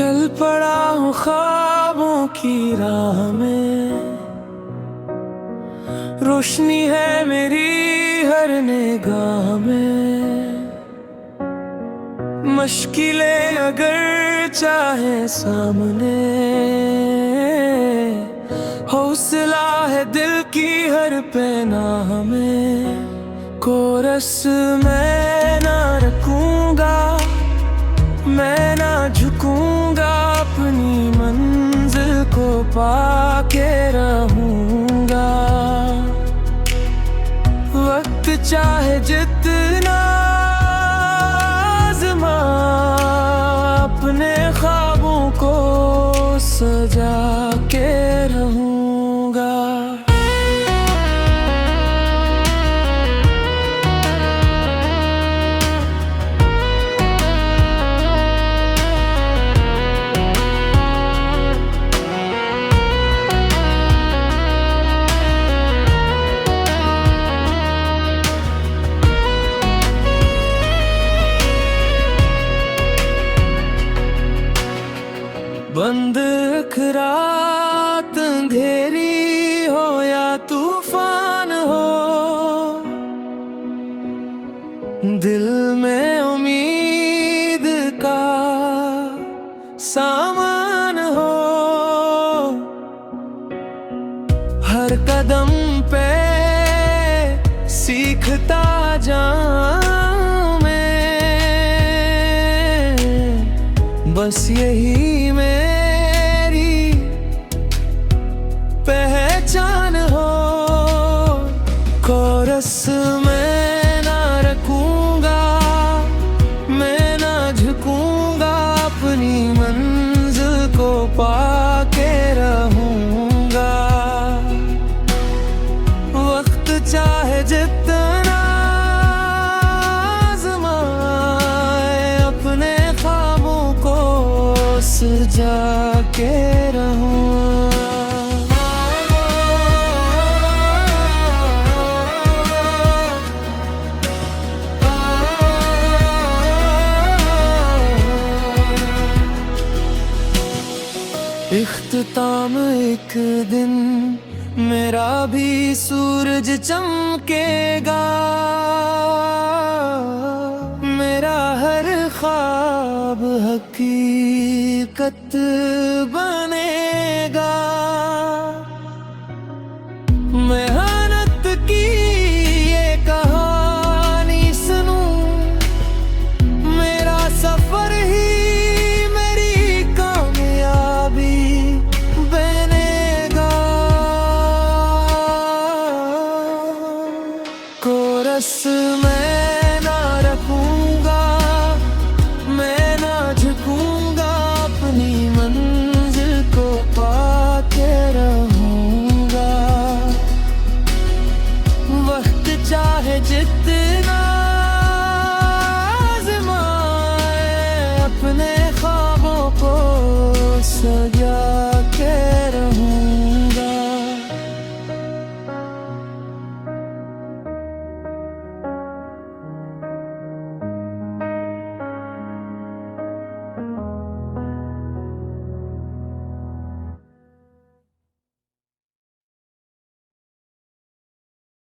चल पड़ा हूँ ख्वाबों की राह में, रोशनी है मेरी हर निगाह में। मुश्किलें अगर चाहे सामने, हौसला है दिल की हर पनाह में। कोरस मैं ना रखूंगा, मैं ना झुकूंगा, अपनी मंजिल को पाके रहूंगा। वक्त चाहे जितना आज़मा, अपने ख्वाबों को सजा के रहूंगा। बंद अख रात अंधेरी हो या तूफान हो, दिल में उम्मीद का सामान हो। हर कदम पे सीखता जाऊं मैं, बस यही मेरी पहचान हो। कोरस मैं ना रखूंगा, मैं ना झुकूंगा, अपनी मंजिल को पाके रहूंगा। वक्त चाहे जितना आज़माए, अपने ख्वाबों को सजा के रहूं। इख्तिताम एक दिन मेरा भी सूरज चमकेगा, मेरा हर ख्वाब हकीकत बने।